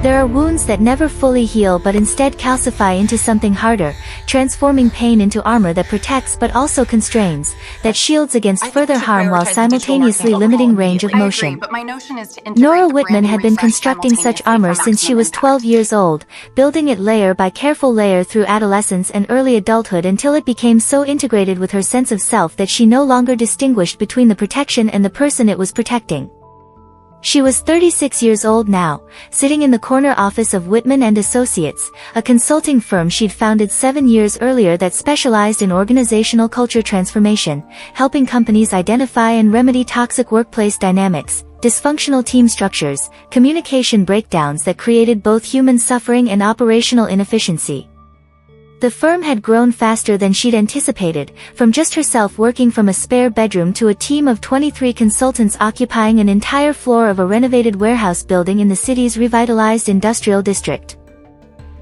There are wounds that never fully heal but instead calcify into something harder, transforming pain into armor that protects but also constrains, that shields against further harm while simultaneously limiting range of motion. Nora Whitman had been constructing such armor since she was 12 years old, building it layer by careful layer through adolescence and early adulthood until it became so integrated with her sense of self that she no longer distinguished between the protection and the person it was protecting. She was 36 years old now, sitting in the corner office of Whitman and Associates, a consulting firm she'd founded 7 years earlier that specialized in organizational culture transformation, helping companies identify and remedy toxic workplace dynamics, dysfunctional team structures, communication breakdowns that created both human suffering and operational inefficiency. The firm had grown faster than she'd anticipated, from just herself working from a spare bedroom to a team of 23 consultants occupying an entire floor of a renovated warehouse building in the city's revitalized industrial district.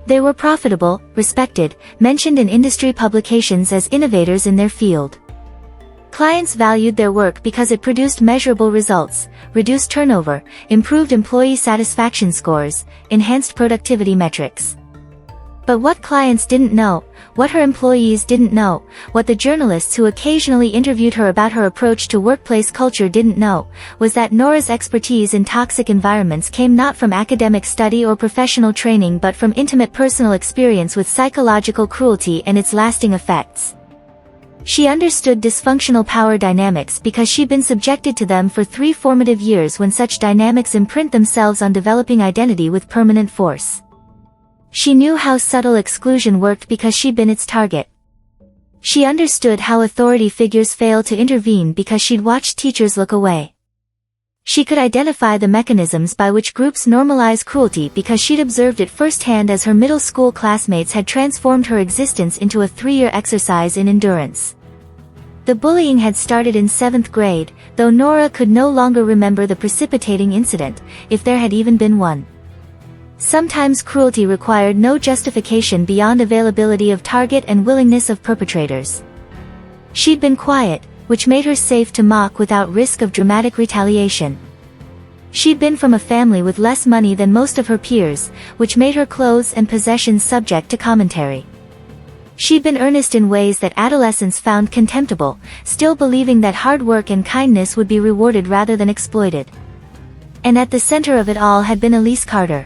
They were profitable, respected, mentioned in industry publications as innovators in their field. Clients valued their work because it produced measurable results, reduced turnover, improved employee satisfaction scores, enhanced productivity metrics. But what clients didn't know, what her employees didn't know, what the journalists who occasionally interviewed her about her approach to workplace culture didn't know, was that Nora's expertise in toxic environments came not from academic study or professional training but from intimate personal experience with psychological cruelty and its lasting effects. She understood dysfunctional power dynamics because she'd been subjected to them for 3 formative years when such dynamics imprint themselves on developing identity with permanent force. She knew how subtle exclusion worked because she'd been its target. She understood how authority figures fail to intervene because she'd watched teachers look away. She could identify the mechanisms by which groups normalize cruelty because she'd observed it firsthand as her middle school classmates had transformed her existence into a 3-year exercise in endurance. The bullying had started in 7th grade, though Nora could no longer remember the precipitating incident, if there had even been one. Sometimes cruelty required no justification beyond availability of target and willingness of perpetrators. She'd been quiet, which made her safe to mock without risk of dramatic retaliation. She'd been from a family with less money than most of her peers, which made her clothes and possessions subject to commentary. She'd been earnest in ways that adolescents found contemptible, still believing that hard work and kindness would be rewarded rather than exploited. And at the center of it all had been Elise Carter.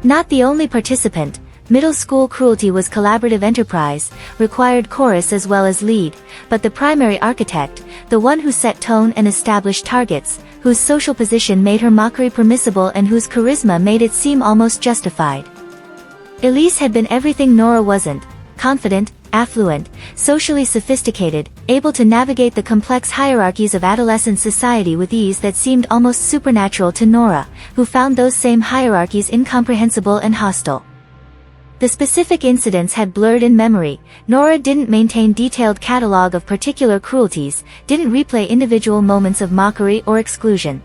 Not the only participant, middle school cruelty was collaborative enterprise, required chorus as well as lead, but the primary architect, the one who set tone and established targets, whose social position made her mockery permissible and whose charisma made it seem almost justified. Elise had been everything Nora wasn't: confident, affluent, socially sophisticated, able to navigate the complex hierarchies of adolescent society with ease that seemed almost supernatural to Nora, who found those same hierarchies incomprehensible and hostile. The specific incidents had blurred in memory. Nora didn't maintain detailed catalog of particular cruelties, didn't replay individual moments of mockery or exclusion.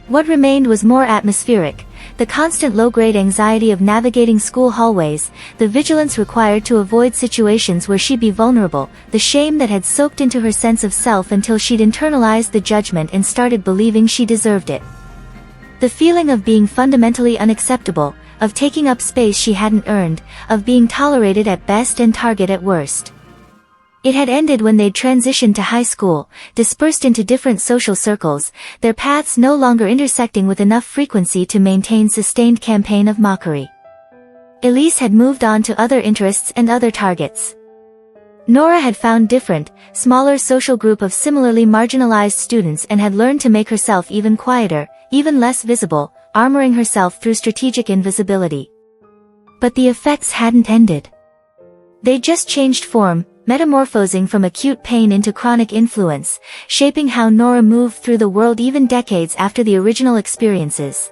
What remained was more atmospheric: the constant low-grade anxiety of navigating school hallways, the vigilance required to avoid situations where she'd be vulnerable, the shame that had soaked into her sense of self until she'd internalized the judgment and started believing she deserved it. The feeling of being fundamentally unacceptable, of taking up space she hadn't earned, of being tolerated at best and target at worst. It had ended when they'd transitioned to high school, dispersed into different social circles, their paths no longer intersecting with enough frequency to maintain sustained campaign of mockery. Elise had moved on to other interests and other targets. Nora had found different, smaller social group of similarly marginalized students and had learned to make herself even quieter, even less visible, armoring herself through strategic invisibility. But the effects hadn't ended. They'd just changed form, metamorphosing from acute pain into chronic influence, shaping how Nora moved through the world even decades after the original experiences.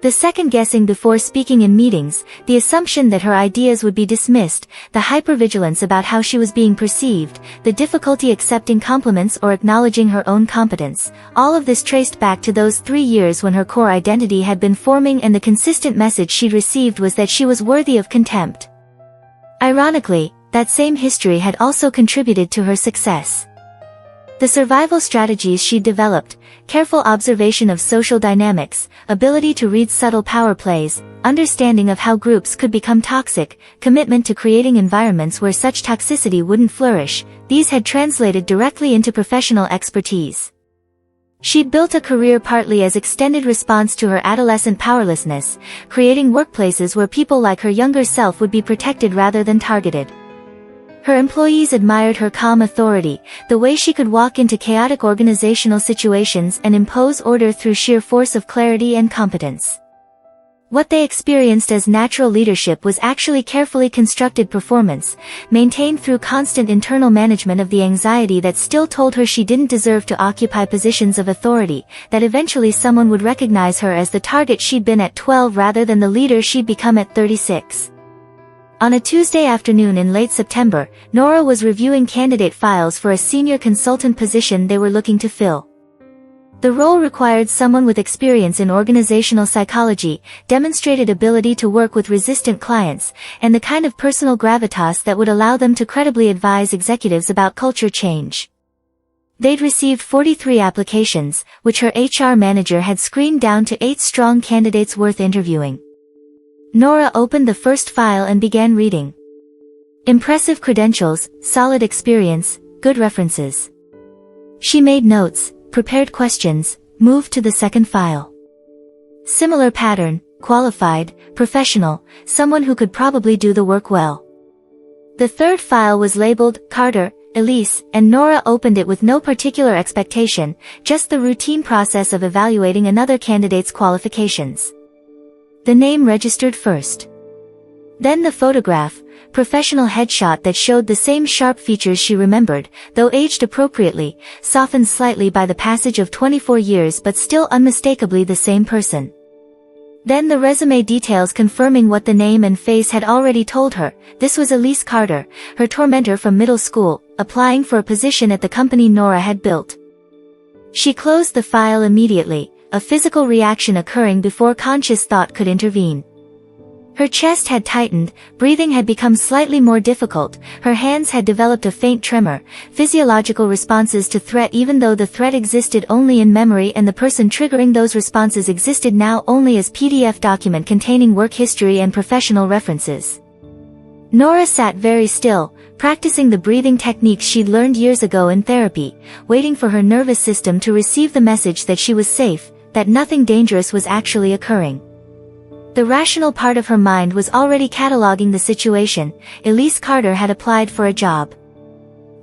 The second-guessing before speaking in meetings, the assumption that her ideas would be dismissed, the hypervigilance about how she was being perceived, the difficulty accepting compliments or acknowledging her own competence, all of this traced back to those 3 years when her core identity had been forming and the consistent message she'd received was that she was worthy of contempt. Ironically, that same history had also contributed to her success. The survival strategies she'd developed, careful observation of social dynamics, ability to read subtle power plays, understanding of how groups could become toxic, commitment to creating environments where such toxicity wouldn't flourish, these had translated directly into professional expertise. She'd built a career partly as extended response to her adolescent powerlessness, creating workplaces where people like her younger self would be protected rather than targeted. Her employees admired her calm authority, the way she could walk into chaotic organizational situations and impose order through sheer force of clarity and competence. What they experienced as natural leadership was actually carefully constructed performance, maintained through constant internal management of the anxiety that still told her she didn't deserve to occupy positions of authority, that eventually someone would recognize her as the target she'd been at 12 rather than the leader she'd become at 36. On a Tuesday afternoon in late September, Nora was reviewing candidate files for a senior consultant position they were looking to fill. The role required someone with experience in organizational psychology, demonstrated ability to work with resistant clients, and the kind of personal gravitas that would allow them to credibly advise executives about culture change. They'd received 43 applications, which her HR manager had screened down to 8 strong candidates worth interviewing. Nora opened the first file and began reading. Impressive credentials, solid experience, good references. She made notes, prepared questions, moved to the second file. Similar pattern, qualified, professional, someone who could probably do the work well. The third file was labeled Carter, Elise, and Nora opened it with no particular expectation, just the routine process of evaluating another candidate's qualifications. The name registered first. Then the photograph, professional headshot that showed the same sharp features she remembered, though aged appropriately, softened slightly by the passage of 24 years but still unmistakably the same person. Then the resume details confirming what the name and face had already told her. This was Elise Carter, her tormentor from middle school, applying for a position at the company Nora had built. She closed the file immediately, a physical reaction occurring before conscious thought could intervene. Her chest had tightened, breathing had become slightly more difficult, her hands had developed a faint tremor, physiological responses to threat even though the threat existed only in memory and the person triggering those responses existed now only as PDF document containing work history and professional references. Nora sat very still, practicing the breathing techniques she'd learned years ago in therapy, waiting for her nervous system to receive the message that she was safe, that nothing dangerous was actually occurring. The rational part of her mind was already cataloging the situation. Elise Carter had applied for a job.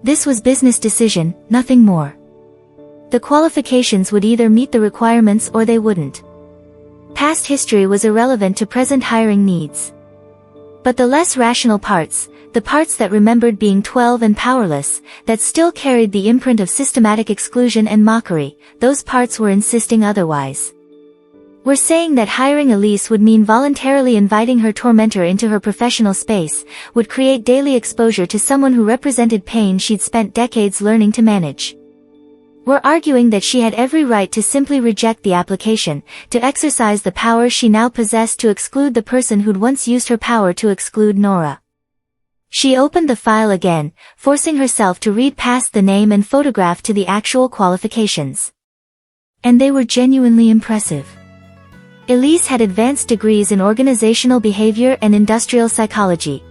This was business decision, nothing more. The qualifications would either meet the requirements or they wouldn't. Past history was irrelevant to present hiring needs. But the less rational parts, the parts that remembered being 12 and powerless, that still carried the imprint of systematic exclusion and mockery, those parts were insisting otherwise. We're saying that hiring Elise would mean voluntarily inviting her tormentor into her professional space, would create daily exposure to someone who represented pain she'd spent decades learning to manage. We're arguing that she had every right to simply reject the application, to exercise the power she now possessed to exclude the person who'd once used her power to exclude Nora. She opened the file again, forcing herself to read past the name and photograph to the actual qualifications. And they were genuinely impressive. Elise had advanced degrees in organizational behavior and industrial psychology.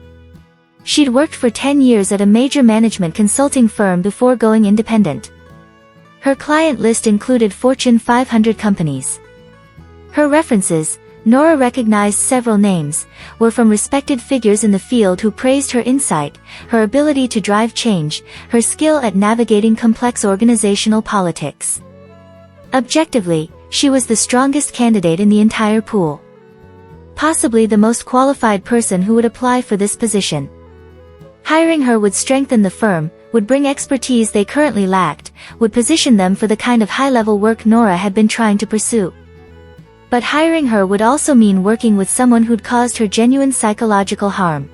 She'd worked for 10 years at a major management consulting firm before going independent. Her client list included Fortune 500 companies. Her references, Nora recognized several names, were from respected figures in the field who praised her insight, her ability to drive change, her skill at navigating complex organizational politics. Objectively, she was the strongest candidate in the entire pool. Possibly the most qualified person who would apply for this position. Hiring her would strengthen the firm, would bring expertise they currently lacked, would position them for the kind of high-level work Nora had been trying to pursue. But hiring her would also mean working with someone who'd caused her genuine psychological harm.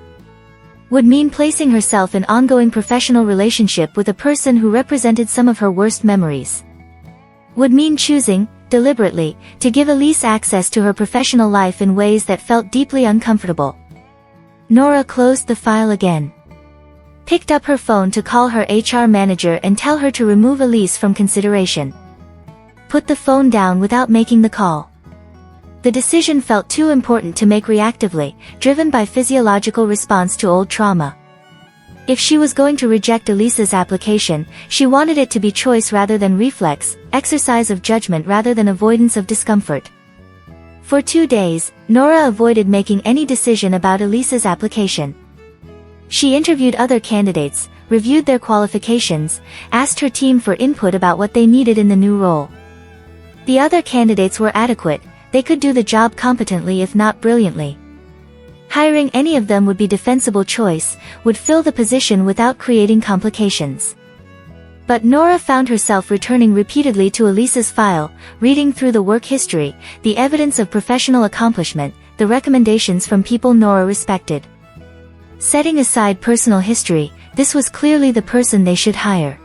Would mean placing herself in ongoing professional relationship with a person who represented some of her worst memories. Would mean choosing, deliberately, to give Elise access to her professional life in ways that felt deeply uncomfortable. Nora closed the file again. picked up her phone to call her HR manager and tell her to remove Elise from consideration. Put the phone down without making the call. The decision felt too important to make reactively, driven by physiological response to old trauma. If she was going to reject Elise's application, she wanted it to be choice rather than reflex, exercise of judgment rather than avoidance of discomfort. For 2 days, Nora avoided making any decision about Elise's application. She interviewed other candidates, reviewed their qualifications, asked her team for input about what they needed in the new role. The other candidates were adequate, they could do the job competently if not brilliantly. Hiring any of them would be defensible choice, would fill the position without creating complications. But Nora found herself returning repeatedly to Elise's file, reading through the work history, the evidence of professional accomplishment, the recommendations from people Nora respected. Setting aside personal history, this was clearly the person they should hire.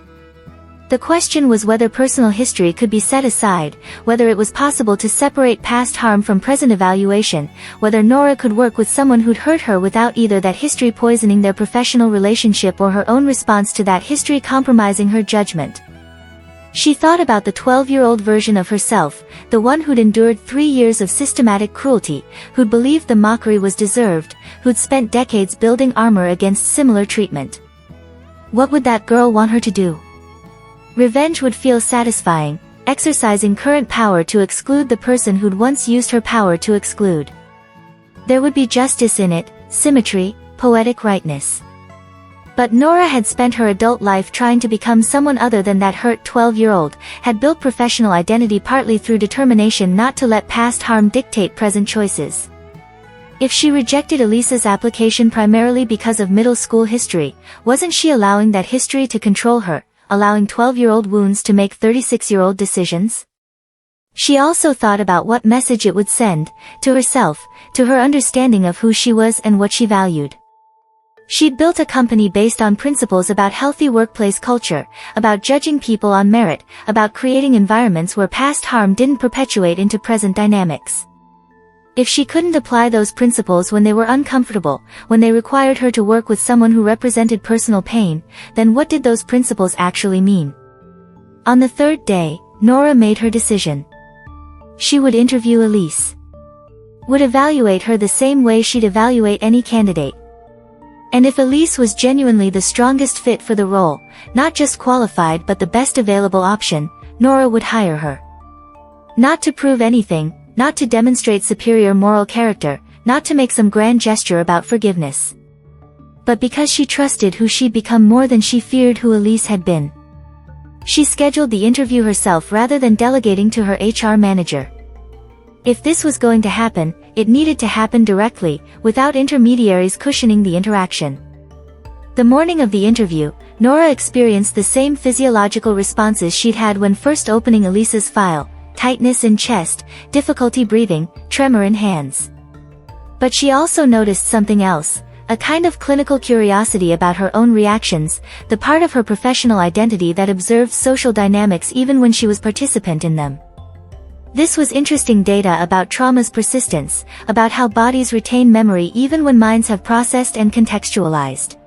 The question was whether personal history could be set aside, whether it was possible to separate past harm from present evaluation, whether Nora could work with someone who'd hurt her without either that history poisoning their professional relationship or her own response to that history compromising her judgment. She thought about the 12-year-old version of herself, the one who'd endured 3 years of systematic cruelty, who'd believed the mockery was deserved, who'd spent decades building armor against similar treatment. What would that girl want her to do? Revenge would feel satisfying, exercising current power to exclude the person who'd once used her power to exclude. There would be justice in it, symmetry, poetic rightness. But Nora had spent her adult life trying to become someone other than that hurt 12-year-old, had built professional identity partly through determination not to let past harm dictate present choices. If she rejected Elise's application primarily because of middle school history, wasn't she allowing that history to control her, allowing 12-year-old wounds to make 36-year-old decisions? She also thought about what message it would send, to herself, to her understanding of who she was and what she valued. She'd built a company based on principles about healthy workplace culture, about judging people on merit, about creating environments where past harm didn't perpetuate into present dynamics. If she couldn't apply those principles when they were uncomfortable, when they required her to work with someone who represented personal pain, then what did those principles actually mean? On the 3rd day, Nora made her decision. She would interview Elise. Would evaluate her the same way she'd evaluate any candidate. And if Elise was genuinely the strongest fit for the role, not just qualified but the best available option, Nora would hire her. Not to prove anything, not to demonstrate superior moral character, not to make some grand gesture about forgiveness. But because she trusted who she'd become more than she feared who Elise had been. She scheduled the interview herself rather than delegating to her HR manager. If this was going to happen, it needed to happen directly, without intermediaries cushioning the interaction. The morning of the interview, Nora experienced the same physiological responses she'd had when first opening Elise's file: tightness in chest, difficulty breathing, tremor in hands. But she also noticed something else, a kind of clinical curiosity about her own reactions, the part of her professional identity that observed social dynamics even when she was participant in them. This was interesting data about trauma's persistence, about how bodies retain memory even when minds have processed and contextualized.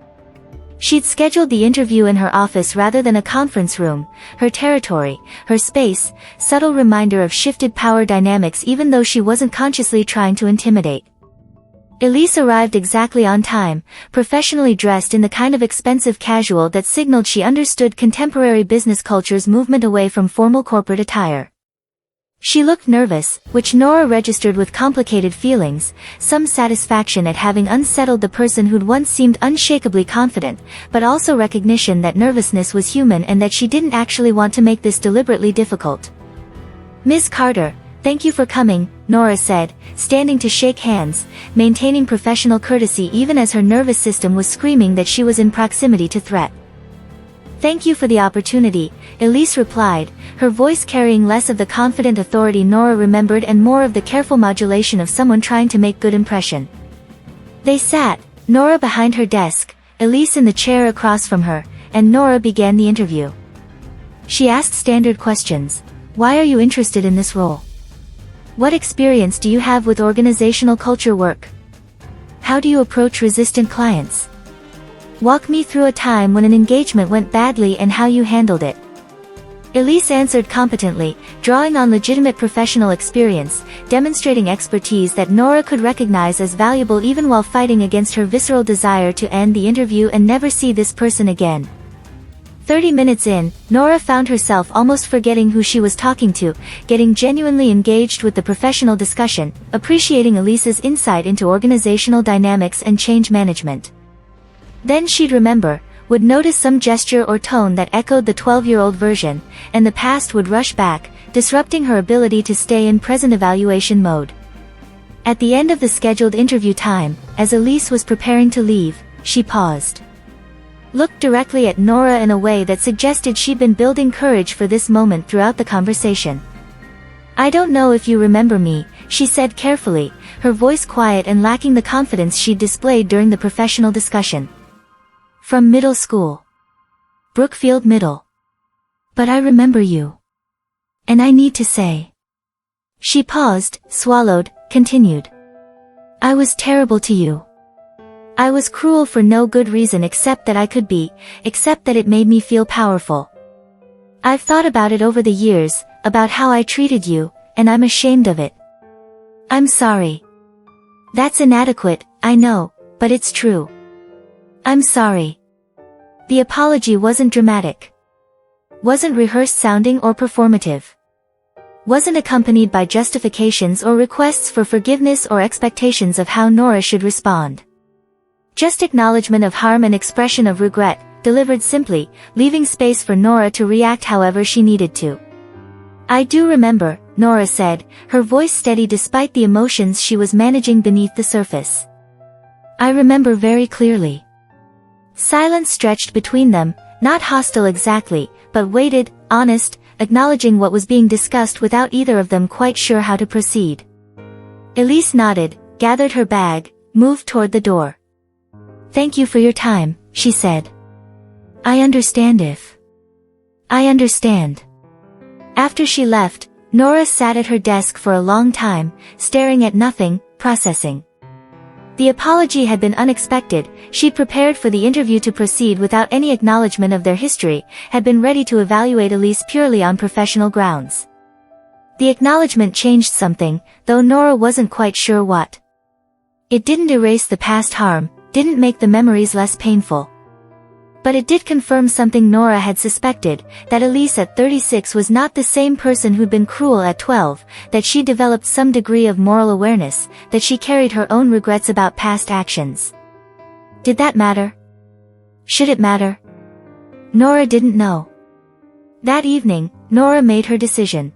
She'd scheduled the interview in her office rather than a conference room, her territory, her space, subtle reminder of shifted power dynamics even though she wasn't consciously trying to intimidate. Elise arrived exactly on time, professionally dressed in the kind of expensive casual that signaled she understood contemporary business culture's movement away from formal corporate attire. She looked nervous, which Nora registered with complicated feelings, some satisfaction at having unsettled the person who'd once seemed unshakably confident, but also recognition that nervousness was human and that she didn't actually want to make this deliberately difficult. "Ms. Carter, thank you for coming," Nora said, standing to shake hands, maintaining professional courtesy even as her nervous system was screaming that she was in proximity to threat. "Thank you for the opportunity," Elise replied, her voice carrying less of the confident authority Nora remembered and more of the careful modulation of someone trying to make good impression. They sat, Nora behind her desk, Elise in the chair across from her, and Nora began the interview. She asked standard questions. Why are you interested in this role? What experience do you have with organizational culture work? How do you approach resistant clients? Walk me through a time when an engagement went badly and how you handled it. Elise answered competently, drawing on legitimate professional experience, demonstrating expertise that Nora could recognize as valuable even while fighting against her visceral desire to end the interview and never see this person again. 30 minutes in, Nora found herself almost forgetting who she was talking to, getting genuinely engaged with the professional discussion, appreciating Elise's insight into organizational dynamics and change management. Then she'd remember, would notice some gesture or tone that echoed the 12-year-old version, and the past would rush back, disrupting her ability to stay in present evaluation mode. At the end of the scheduled interview time, as Elise was preparing to leave, she paused. Looked directly at Nora in a way that suggested she'd been building courage for this moment throughout the conversation. "I don't know if you remember me," she said carefully, her voice quiet and lacking the confidence she'd displayed during the professional discussion. "From middle school. Brookfield Middle. But I remember you. And I need to say." She paused, swallowed, continued. "I was terrible to you. I was cruel for no good reason except that I could be, except that it made me feel powerful. I've thought about it over the years, about how I treated you, and I'm ashamed of it. I'm sorry. That's inadequate, I know, but it's true. I'm sorry." The apology wasn't dramatic. Wasn't rehearsed sounding or performative. Wasn't accompanied by justifications or requests for forgiveness or expectations of how Nora should respond. Just acknowledgement of harm and expression of regret, delivered simply, leaving space for Nora to react however she needed to. "I do remember," Nora said, her voice steady despite the emotions she was managing beneath the surface. "I remember very clearly." Silence stretched between them, not hostile exactly, but weighted, honest, acknowledging what was being discussed without either of them quite sure how to proceed. Elise nodded, gathered her bag, moved toward the door. "Thank you for your time," she said. I understand." After she left, Nora sat at her desk for a long time, staring at nothing, processing. The apology had been unexpected, she'd prepared for the interview to proceed without any acknowledgement of their history, had been ready to evaluate Elise purely on professional grounds. The acknowledgement changed something, though Nora wasn't quite sure what. It didn't erase the past harm, didn't make the memories less painful. But it did confirm something Nora had suspected, that Elise at 36 was not the same person who'd been cruel at 12, that she developed some degree of moral awareness, that she carried her own regrets about past actions. Did that matter? Should it matter? Nora didn't know. That evening, Nora made her decision.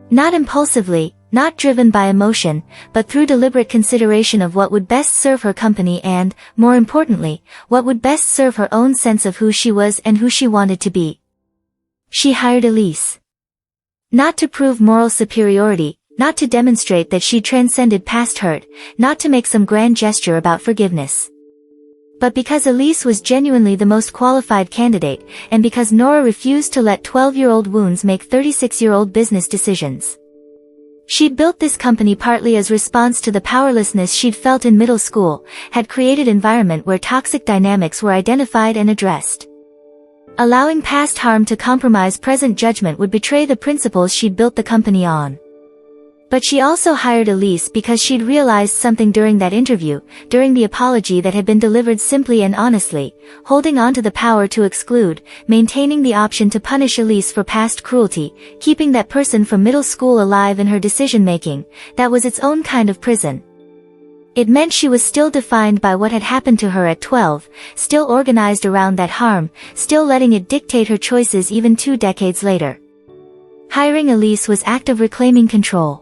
Not impulsively, not driven by emotion, but through deliberate consideration of what would best serve her company and, more importantly, what would best serve her own sense of who she was and who she wanted to be. She hired Elise. Not to prove moral superiority, not to demonstrate that she transcended past hurt, not to make some grand gesture about forgiveness. But because Elise was genuinely the most qualified candidate, and because Nora refused to let 12-year-old wounds make 36-year-old business decisions. She'd built this company partly as response to the powerlessness she'd felt in middle school, had created an environment where toxic dynamics were identified and addressed. Allowing past harm to compromise present judgment would betray the principles she'd built the company on. But she also hired Elise because she'd realized something during that interview, during the apology that had been delivered simply and honestly, holding on to the power to exclude, maintaining the option to punish Elise for past cruelty, keeping that person from middle school alive in her decision-making, that was its own kind of prison. It meant she was still defined by what had happened to her at 12, still organized around that harm, still letting it dictate her choices even 2 decades later. Hiring Elise was act of reclaiming control.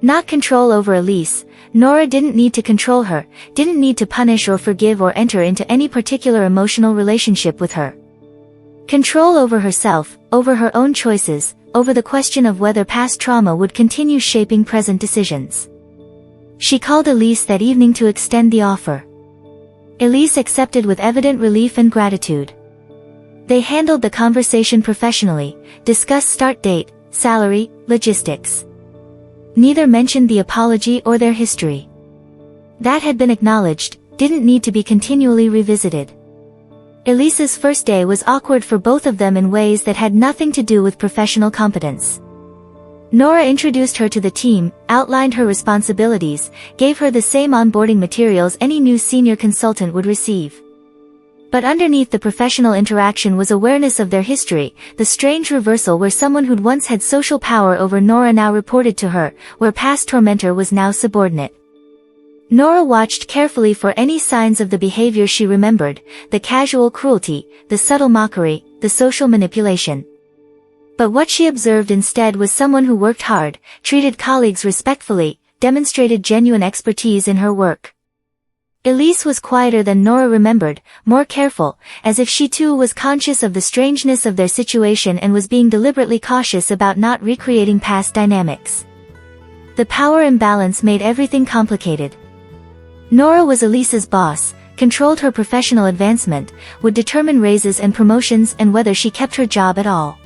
Not control over Elise. Nora didn't need to control her, didn't need to punish or forgive or enter into any particular emotional relationship with her. Control over herself, over her own choices, over the question of whether past trauma would continue shaping present decisions. She called Elise that evening to extend the offer. Elise accepted with evident relief and gratitude. They handled the conversation professionally, discussed start date, salary, logistics. Neither mentioned the apology or their history. That had been acknowledged, didn't need to be continually revisited. Elise's first day was awkward for both of them in ways that had nothing to do with professional competence. Nora introduced her to the team, outlined her responsibilities, gave her the same onboarding materials any new senior consultant would receive. But underneath the professional interaction was awareness of their history, the strange reversal where someone who'd once had social power over Nora now reported to her, where past tormentor was now subordinate. Nora watched carefully for any signs of the behavior she remembered, the casual cruelty, the subtle mockery, the social manipulation. But what she observed instead was someone who worked hard, treated colleagues respectfully, demonstrated genuine expertise in her work. Elise was quieter than Nora remembered, more careful, as if she too was conscious of the strangeness of their situation and was being deliberately cautious about not recreating past dynamics. The power imbalance made everything complicated. Nora was Elise's boss, controlled her professional advancement, would determine raises and promotions and whether she kept her job at all.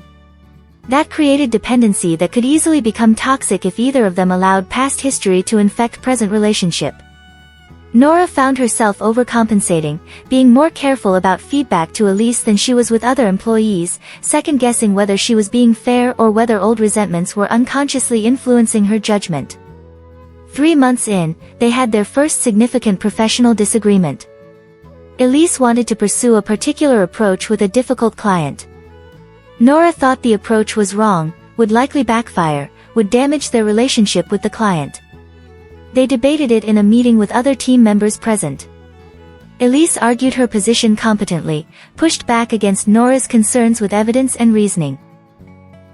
That created dependency that could easily become toxic if either of them allowed past history to infect present relationship. Nora found herself overcompensating, being more careful about feedback to Elise than she was with other employees, second-guessing whether she was being fair or whether old resentments were unconsciously influencing her judgment. 3 months in, they had their first significant professional disagreement. Elise wanted to pursue a particular approach with a difficult client. Nora thought the approach was wrong, would likely backfire, would damage their relationship with the client. They debated it in a meeting with other team members present. Elise argued her position competently, pushed back against Nora's concerns with evidence and reasoning.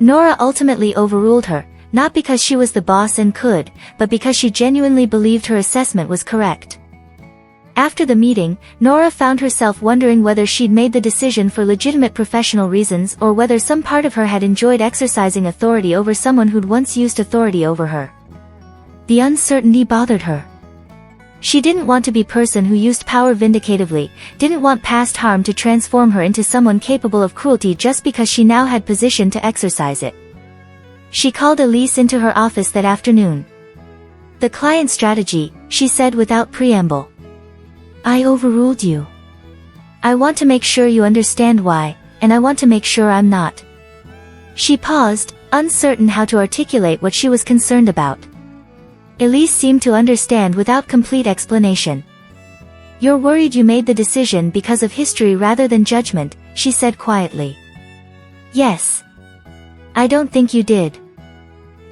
Nora ultimately overruled her, not because she was the boss and could, but because she genuinely believed her assessment was correct. After the meeting, Nora found herself wondering whether she'd made the decision for legitimate professional reasons or whether some part of her had enjoyed exercising authority over someone who'd once used authority over her. The uncertainty bothered her. She didn't want to be the person who used power vindicatively, didn't want past harm to transform her into someone capable of cruelty just because she now had position to exercise it. She called Elise into her office that afternoon. "The client strategy," she said without preamble. "I overruled you. I want to make sure you understand why, and I want to make sure I'm not." She paused, uncertain how to articulate what she was concerned about. Elise seemed to understand without complete explanation. "You're worried you made the decision because of history rather than judgment," she said quietly. "Yes. I don't think you did.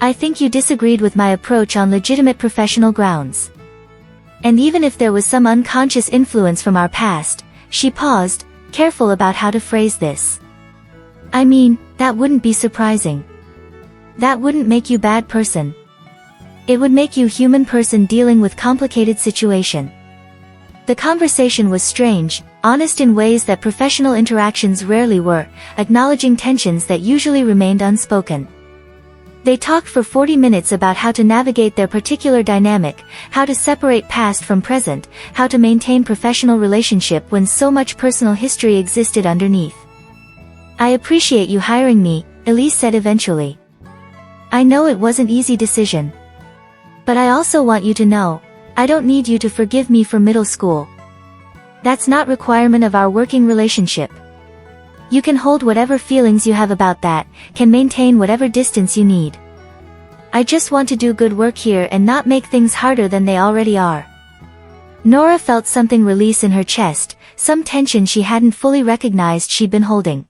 I think you disagreed with my approach on legitimate professional grounds. And even if there was some unconscious influence from our past," she paused, careful about how to phrase this. "I mean, that wouldn't be surprising. That wouldn't make you a bad person. It would make you a human person dealing with complicated situation." The conversation was strange, honest in ways that professional interactions rarely were, acknowledging tensions that usually remained unspoken. They talked for 40 minutes about how to navigate their particular dynamic, how to separate past from present, how to maintain professional relationship when so much personal history existed underneath. "I appreciate you hiring me," Elise said eventually. "I know it wasn't an easy decision. But I also want you to know, I don't need you to forgive me for middle school. That's not a requirement of our working relationship. You can hold whatever feelings you have about that, can maintain whatever distance you need. I just want to do good work here and not make things harder than they already are." Nora felt something release in her chest, some tension she hadn't fully recognized she'd been holding.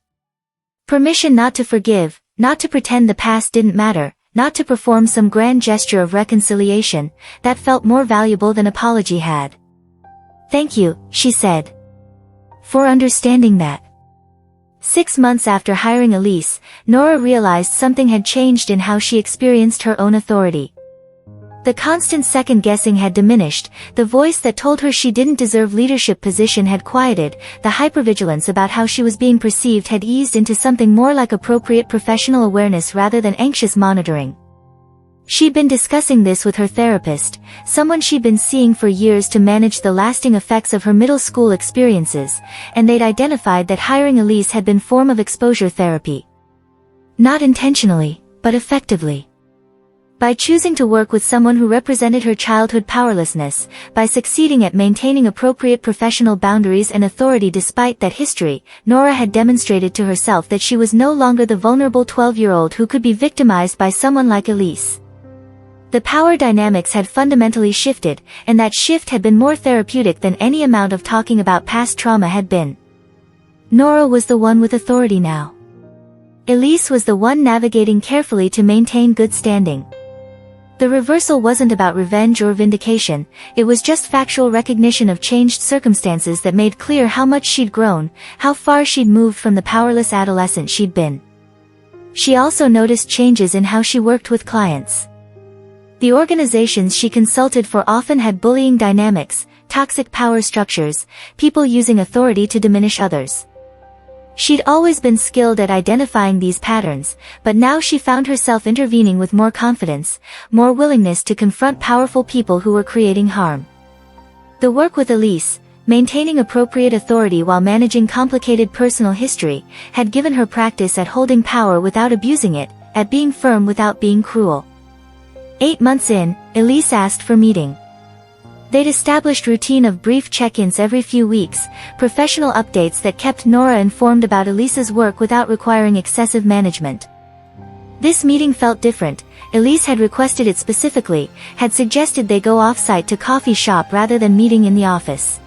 Permission not to forgive, not to pretend the past didn't matter, not to perform some grand gesture of reconciliation, that felt more valuable than apology had. "Thank you," she said, "for understanding that." 6 months after hiring Elise, Nora realized something had changed in how she experienced her own authority. The constant second-guessing had diminished, the voice that told her she didn't deserve leadership position had quieted, the hypervigilance about how she was being perceived had eased into something more like appropriate professional awareness rather than anxious monitoring. She'd been discussing this with her therapist, someone she'd been seeing for years to manage the lasting effects of her middle school experiences, and they'd identified that hiring Elise had been a form of exposure therapy. Not intentionally, but effectively. By choosing to work with someone who represented her childhood powerlessness, by succeeding at maintaining appropriate professional boundaries and authority despite that history, Nora had demonstrated to herself that she was no longer the vulnerable 12-year-old who could be victimized by someone like Elise. The power dynamics had fundamentally shifted, and that shift had been more therapeutic than any amount of talking about past trauma had been. Nora was the one with authority now. Elise was the one navigating carefully to maintain good standing. The reversal wasn't about revenge or vindication, it was just factual recognition of changed circumstances that made clear how much she'd grown, how far she'd moved from the powerless adolescent she'd been. She also noticed changes in how she worked with clients. The organizations she consulted for often had bullying dynamics, toxic power structures, people using authority to diminish others. She'd always been skilled at identifying these patterns, but now she found herself intervening with more confidence, more willingness to confront powerful people who were creating harm. The work with Elise, maintaining appropriate authority while managing complicated personal history, had given her practice at holding power without abusing it, at being firm without being cruel. 8 months in, Elise asked for meeting. They'd established routine of brief check-ins every few weeks, professional updates that kept Nora informed about Elise's work without requiring excessive management. This meeting felt different. Elise had requested it specifically, had suggested they go off-site to coffee shop rather than meeting in the office.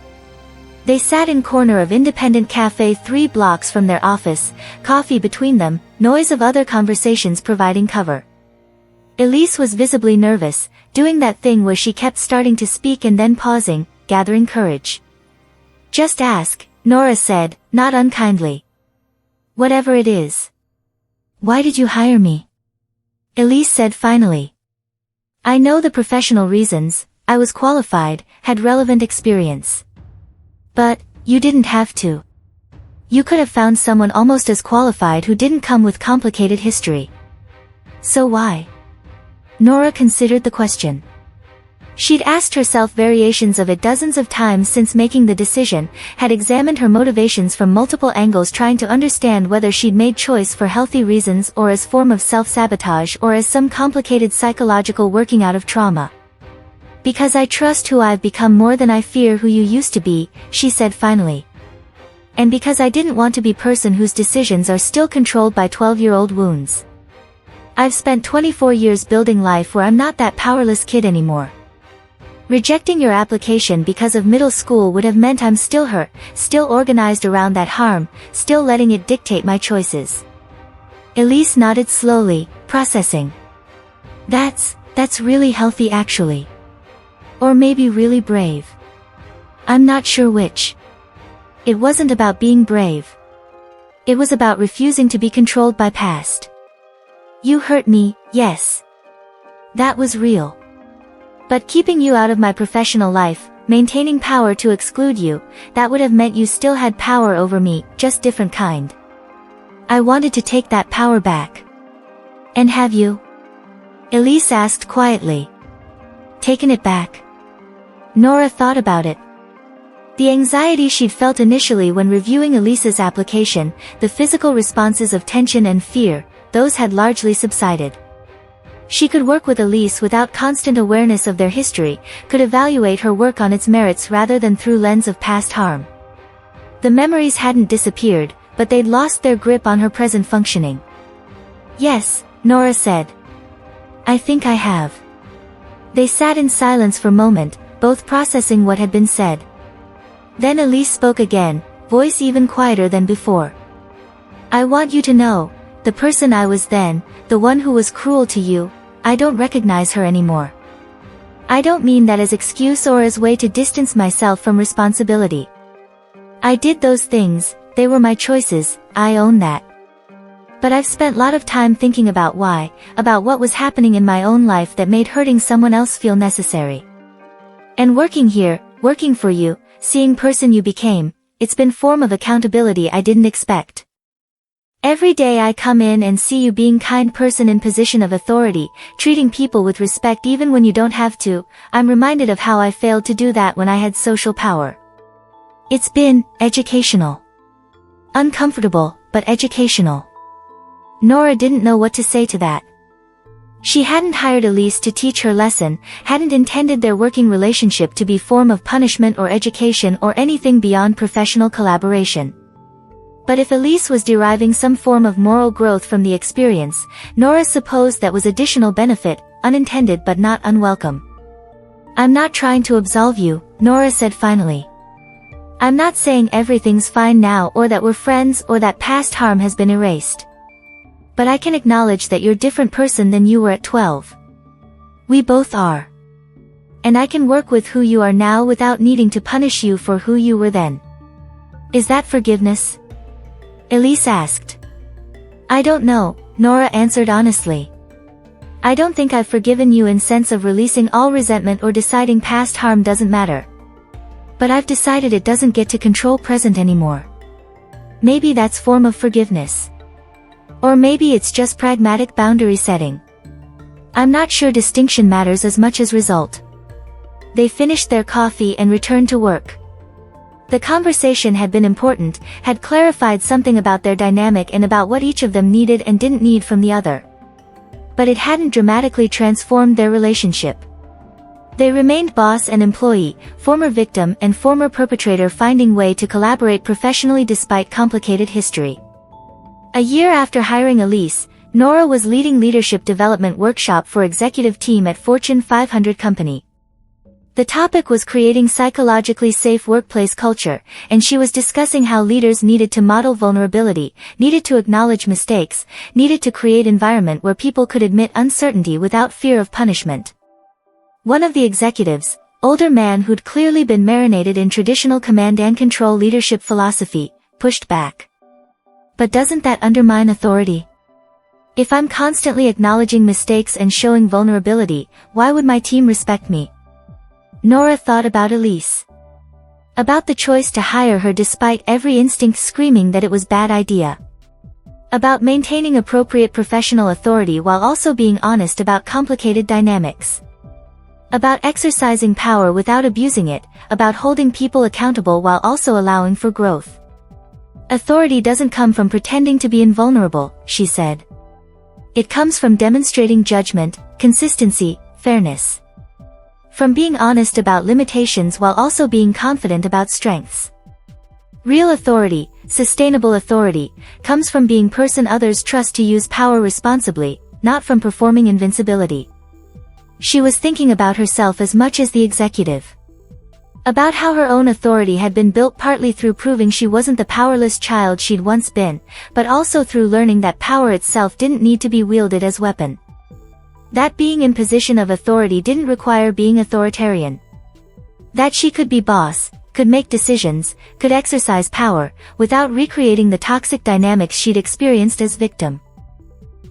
They sat in corner of independent cafe 3 blocks from their office, coffee between them, noise of other conversations providing cover. Elise was visibly nervous, doing that thing where she kept starting to speak and then pausing, gathering courage. "Just ask," Nora said, not unkindly. "Whatever it is." "Why did you hire me?" Elise said finally. "I know the professional reasons. I was qualified, had relevant experience. But, you didn't have to. You could have found someone almost as qualified who didn't come with complicated history. So why?" Nora considered the question. She'd asked herself variations of it dozens of times since making the decision, had examined her motivations from multiple angles trying to understand whether she'd made choice for healthy reasons or as form of self-sabotage or as some complicated psychological working out of trauma. "Because I trust who I've become more than I fear who you used to be," she said finally. "And because I didn't want to be a person whose decisions are still controlled by 12-year-old wounds. I've spent 24 years building life where I'm not that powerless kid anymore. Rejecting your application because of middle school would have meant I'm still her, still organized around that harm, still letting it dictate my choices." Elise nodded slowly, processing. That's really healthy actually. Or maybe really brave. I'm not sure which. It wasn't about being brave. It was about refusing to be controlled by past. You hurt me, yes. That was real. But keeping you out of my professional life, maintaining power to exclude you, that would have meant you still had power over me, just different kind. I wanted to take that power back. And have you? Elise asked quietly. Taken it back? Nora thought about it. The anxiety she'd felt initially when reviewing Elise's application, the physical responses of tension and fear, those had largely subsided. She could work with Elise without constant awareness of their history, could evaluate her work on its merits rather than through lens of past harm. The memories hadn't disappeared, but they'd lost their grip on her present functioning. "Yes," Nora said. "I think I have." They sat in silence for a moment, both processing what had been said. Then Elise spoke again, voice even quieter than before. "I want you to know, the person I was then, the one who was cruel to you, I don't recognize her anymore. I don't mean that as excuse or as way to distance myself from responsibility. I did those things, they were my choices, I own that. But I've spent a lot of time thinking about why, about what was happening in my own life that made hurting someone else feel necessary. And working here, working for you, seeing person you became, it's been form of accountability I didn't expect. Every day I come in and see you being kind person in position of authority, treating people with respect even when you don't have to, I'm reminded of how I failed to do that when I had social power. It's been educational. Uncomfortable, but educational." Nora didn't know what to say to that. She hadn't hired Elise to teach her lesson, hadn't intended their working relationship to be form of punishment or education or anything beyond professional collaboration. But if Elise was deriving some form of moral growth from the experience, Nora supposed that was additional benefit, unintended but not unwelcome. "I'm not trying to absolve you," Nora said finally. "I'm not saying everything's fine now or that we're friends or that past harm has been erased. But I can acknowledge that you're a different person than you were at 12. We both are. And I can work with who you are now without needing to punish you for who you were then. Is that forgiveness?" Elise asked. "I don't know," Nora answered honestly. "I don't think I've forgiven you in sense of releasing all resentment or deciding past harm doesn't matter. But I've decided it doesn't get to control present anymore. Maybe that's form of forgiveness. Or maybe it's just pragmatic boundary setting. I'm not sure distinction matters as much as result." They finished their coffee and returned to work. The conversation had been important, had clarified something about their dynamic and about what each of them needed and didn't need from the other. But it hadn't dramatically transformed their relationship. They remained boss and employee, former victim and former perpetrator, finding way to collaborate professionally despite complicated history. A year after hiring Elise, Nora was leading leadership development workshop for executive team at Fortune 500 company. The topic was creating psychologically safe workplace culture, and she was discussing how leaders needed to model vulnerability, needed to acknowledge mistakes, needed to create environment where people could admit uncertainty without fear of punishment. One of the executives, older man who'd clearly been marinated in traditional command and control leadership philosophy, pushed back. "But doesn't that undermine authority? If I'm constantly acknowledging mistakes and showing vulnerability, why would my team respect me?" Nora thought about Elise. About the choice to hire her despite every instinct screaming that it was a bad idea. About maintaining appropriate professional authority while also being honest about complicated dynamics. About exercising power without abusing it, about holding people accountable while also allowing for growth. "Authority doesn't come from pretending to be invulnerable," she said. "It comes from demonstrating judgment, consistency, fairness. From being honest about limitations while also being confident about strengths. Real authority, sustainable authority, comes from being person others trust to use power responsibly, not from performing invincibility." She was thinking about herself as much as the executive. About how her own authority had been built partly through proving she wasn't the powerless child she'd once been, but also through learning that power itself didn't need to be wielded as weapon. That being in position of authority didn't require being authoritarian. That she could be boss, could make decisions, could exercise power, without recreating the toxic dynamics she'd experienced as victim.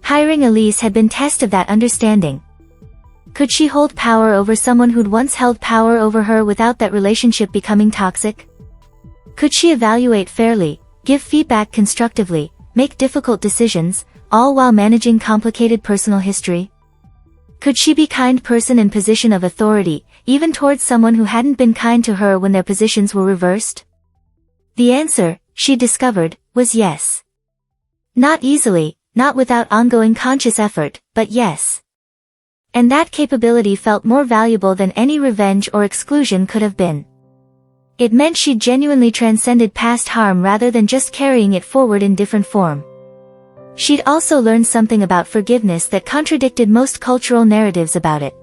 Hiring Elise had been test of that understanding. Could she hold power over someone who'd once held power over her without that relationship becoming toxic? Could she evaluate fairly, give feedback constructively, make difficult decisions, all while managing complicated personal history? Could she be a kind person in position of authority, even towards someone who hadn't been kind to her when their positions were reversed? The answer, she discovered, was yes. Not easily, not without ongoing conscious effort, but yes. And that capability felt more valuable than any revenge or exclusion could have been. It meant she'd genuinely transcended past harm rather than just carrying it forward in different form. She'd also learned something about forgiveness that contradicted most cultural narratives about it.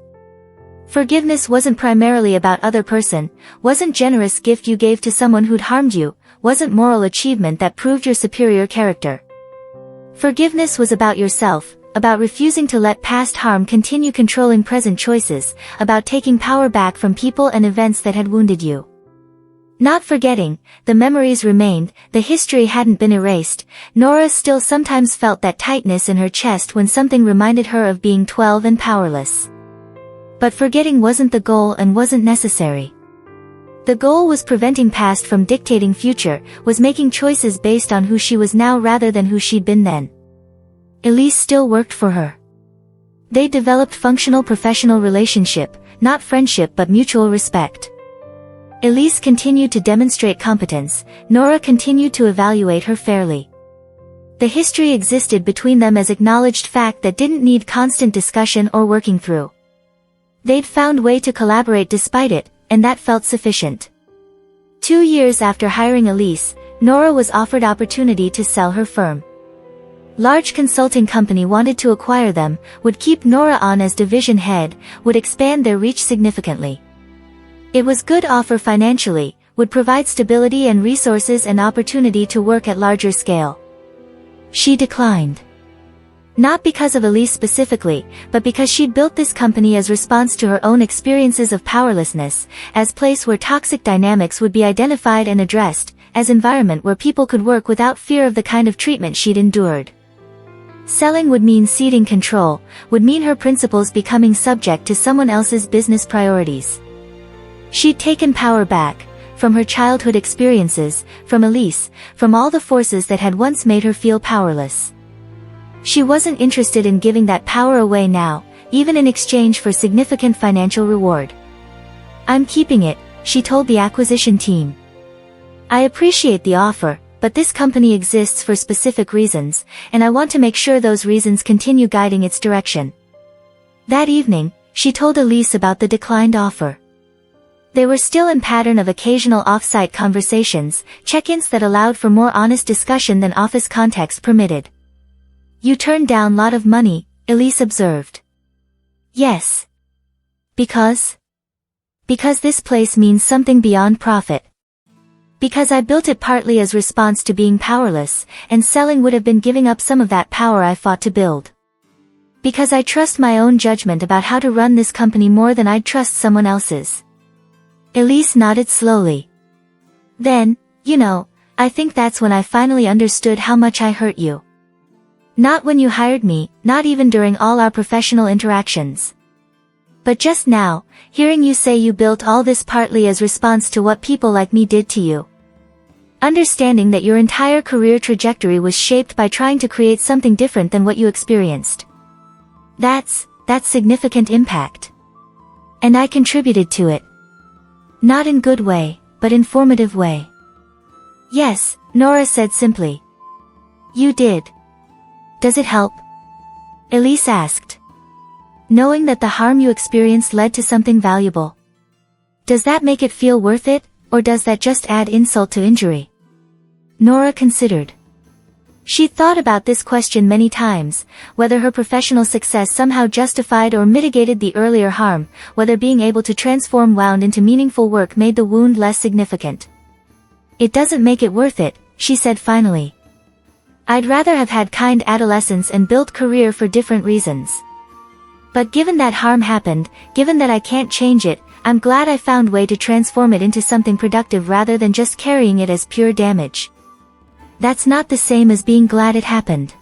Forgiveness wasn't primarily about other person, wasn't generous gift you gave to someone who'd harmed you, wasn't moral achievement that proved your superior character. Forgiveness was about yourself, about refusing to let past harm continue controlling present choices, about taking power back from people and events that had wounded you. Not forgetting, the memories remained, the history hadn't been erased. Nora still sometimes felt that tightness in her chest when something reminded her of being 12 and powerless. But forgetting wasn't the goal and wasn't necessary. The goal was preventing past from dictating future, was making choices based on who she was now rather than who she'd been then. Elise still worked for her. They developed functional professional relationship, not friendship but mutual respect. Elise continued to demonstrate competence, Nora continued to evaluate her fairly. The history existed between them as acknowledged fact that didn't need constant discussion or working through. They'd found way to collaborate despite it, and that felt sufficient. 2 years after hiring Elise, Nora was offered opportunity to sell her firm. Large consulting company wanted to acquire them, would keep Nora on as division head, would expand their reach significantly. It was good offer financially, would provide stability and resources and opportunity to work at larger scale. She declined. Not because of Elise specifically, but because she'd built this company as response to her own experiences of powerlessness, as place where toxic dynamics would be identified and addressed, as environment where people could work without fear of the kind of treatment she'd endured. Selling would mean ceding control, would mean her principles becoming subject to someone else's business priorities. She'd taken power back, from her childhood experiences, from Elise, from all the forces that had once made her feel powerless. She wasn't interested in giving that power away now, even in exchange for significant financial reward. "I'm keeping it," she told the acquisition team. "I appreciate the offer, but this company exists for specific reasons, and I want to make sure those reasons continue guiding its direction." That evening, she told Elise about the declined offer. They were still in pattern of occasional off-site conversations, check-ins that allowed for more honest discussion than office context permitted. "You turned down lot of money," Elise observed. "Yes. Because this place means something beyond profit. Because I built it partly as response to being powerless, and selling would have been giving up some of that power I fought to build. Because I trust my own judgment about how to run this company more than I'd trust someone else's." Elise nodded slowly. "Then, I think that's when I finally understood how much I hurt you. Not when you hired me, not even during all our professional interactions. But just now, hearing you say you built all this partly as response to what people like me did to you. Understanding that your entire career trajectory was shaped by trying to create something different than what you experienced. That's significant impact. And I contributed to it. Not in good way, but informative way." "Yes," Nora said simply. "You did. Does it help?" Elise asked. "Knowing that the harm you experienced led to something valuable. Does that make it feel worth it, or does that just add insult to injury?" Nora considered. She'd thought about this question many times, whether her professional success somehow justified or mitigated the earlier harm, whether being able to transform wound into meaningful work made the wound less significant. "It doesn't make it worth it," she said finally. "I'd rather have had kind adolescence and built career for different reasons. But given that harm happened, given that I can't change it, I'm glad I found way to transform it into something productive rather than just carrying it as pure damage. That's not the same as being glad it happened.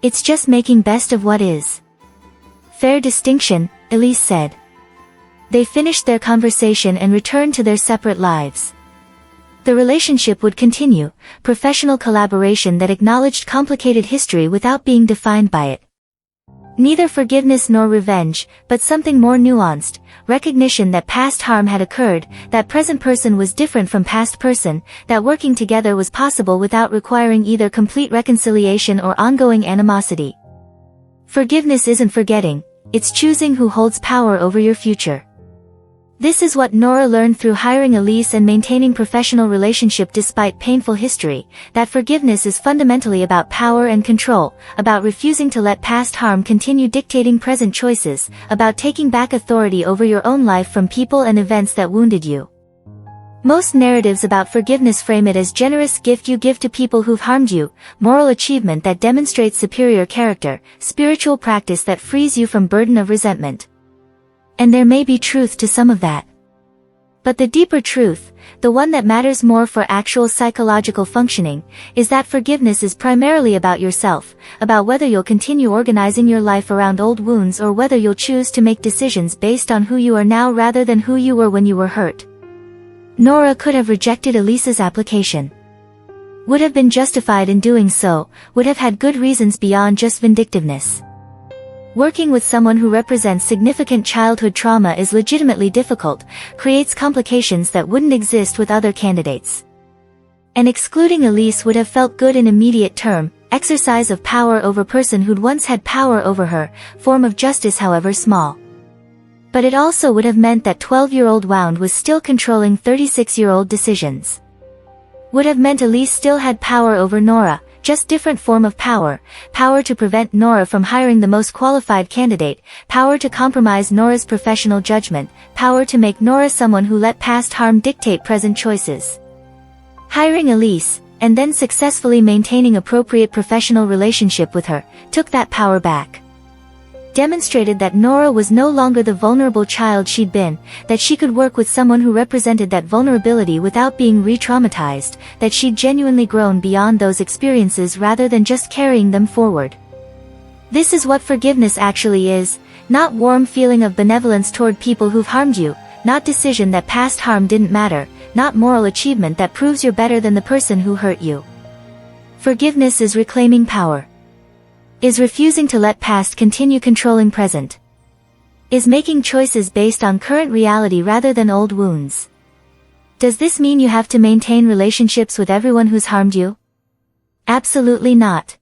It's just making best of what is." "Fair distinction," Elise said. They finished their conversation and returned to their separate lives. The relationship would continue, professional collaboration that acknowledged complicated history without being defined by it. Neither forgiveness nor revenge, but something more nuanced, recognition that past harm had occurred, that present person was different from past person, that working together was possible without requiring either complete reconciliation or ongoing animosity. Forgiveness isn't forgetting, it's choosing who holds power over your future. This is what Nora learned through hiring Elise and maintaining professional relationship despite painful history, that forgiveness is fundamentally about power and control, about refusing to let past harm continue dictating present choices, about taking back authority over your own life from people and events that wounded you. Most narratives about forgiveness frame it as generous gift you give to people who've harmed you, moral achievement that demonstrates superior character, spiritual practice that frees you from burden of resentment. And there may be truth to some of that. But the deeper truth, the one that matters more for actual psychological functioning, is that forgiveness is primarily about yourself, about whether you'll continue organizing your life around old wounds or whether you'll choose to make decisions based on who you are now rather than who you were when you were hurt. Nora could have rejected Elise's application. Would have been justified in doing so, would have had good reasons beyond just vindictiveness. Working with someone who represents significant childhood trauma is legitimately difficult, creates complications that wouldn't exist with other candidates. And excluding Elise would have felt good in immediate term, exercise of power over person who'd once had power over her, form of justice however small. But it also would have meant that 12-year-old Wound was still controlling 36-year-old decisions. Would have meant Elise still had power over Nora, just different form of power, power to prevent Nora from hiring the most qualified candidate, power to compromise Nora's professional judgment, power to make Nora someone who let past harm dictate present choices. Hiring Elise, and then successfully maintaining appropriate professional relationship with her, took that power back. Demonstrated that Nora was no longer the vulnerable child she'd been, that she could work with someone who represented that vulnerability without being re-traumatized, that she'd genuinely grown beyond those experiences rather than just carrying them forward. This is what forgiveness actually is, not warm feeling of benevolence toward people who've harmed you, not decision that past harm didn't matter, not moral achievement that proves you're better than the person who hurt you. Forgiveness is reclaiming power. Is refusing to let past continue controlling present. Is making choices based on current reality rather than old wounds. Does this mean you have to maintain relationships with everyone who's harmed you? Absolutely not.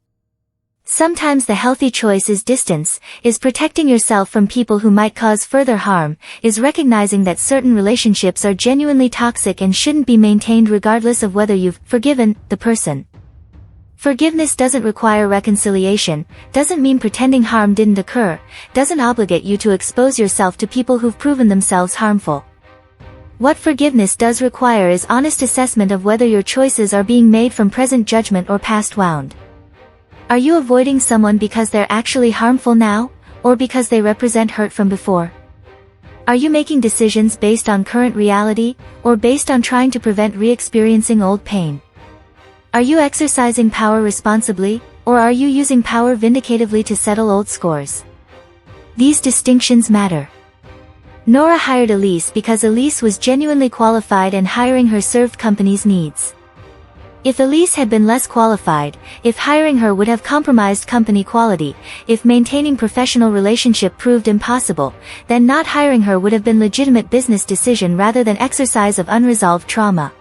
Sometimes the healthy choice is distance, is protecting yourself from people who might cause further harm, is recognizing that certain relationships are genuinely toxic and shouldn't be maintained regardless of whether you've forgiven the person. Forgiveness doesn't require reconciliation, doesn't mean pretending harm didn't occur, doesn't obligate you to expose yourself to people who've proven themselves harmful. What forgiveness does require is honest assessment of whether your choices are being made from present judgment or past wound. Are you avoiding someone because they're actually harmful now, or because they represent hurt from before? Are you making decisions based on current reality, or based on trying to prevent re-experiencing old pain? Are you exercising power responsibly, or are you using power vindicatively to settle old scores? These distinctions matter. Nora hired Elise because Elise was genuinely qualified and hiring her served company's needs. If Elise had been less qualified, if hiring her would have compromised company quality, if maintaining professional relationship proved impossible, then not hiring her would have been legitimate business decision rather than exercise of unresolved trauma.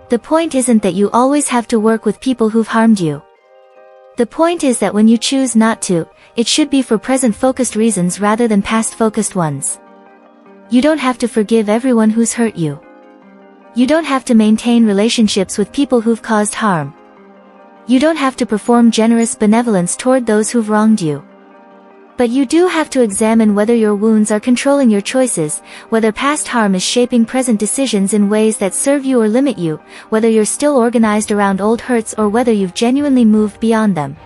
The point isn't that you always have to work with people who've harmed you. The point is that when you choose not to, it should be for present-focused reasons rather than past-focused ones. You don't have to forgive everyone who's hurt you. You don't have to maintain relationships with people who've caused harm. You don't have to perform generous benevolence toward those who've wronged you. But you do have to examine whether your wounds are controlling your choices, whether past harm is shaping present decisions in ways that serve you or limit you, whether you're still organized around old hurts or whether you've genuinely moved beyond them.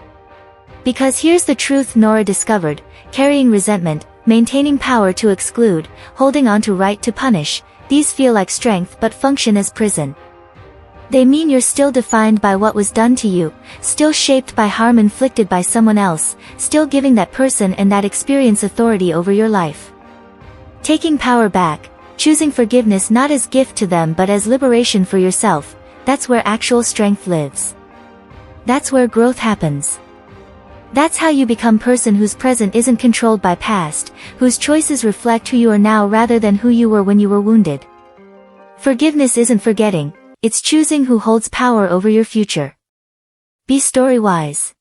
Because here's the truth Nora discovered: carrying resentment, maintaining power to exclude, holding on to right to punish, these feel like strength but function as prison. They mean you're still defined by what was done to you, still shaped by harm inflicted by someone else, still giving that person and that experience authority over your life. Taking power back, choosing forgiveness not as gift to them but as liberation for yourself, that's where actual strength lives. That's where growth happens. That's how you become person whose present isn't controlled by past, whose choices reflect who you are now rather than who you were when you were wounded. Forgiveness isn't forgetting. It's choosing who holds power over your future. Be story-wise.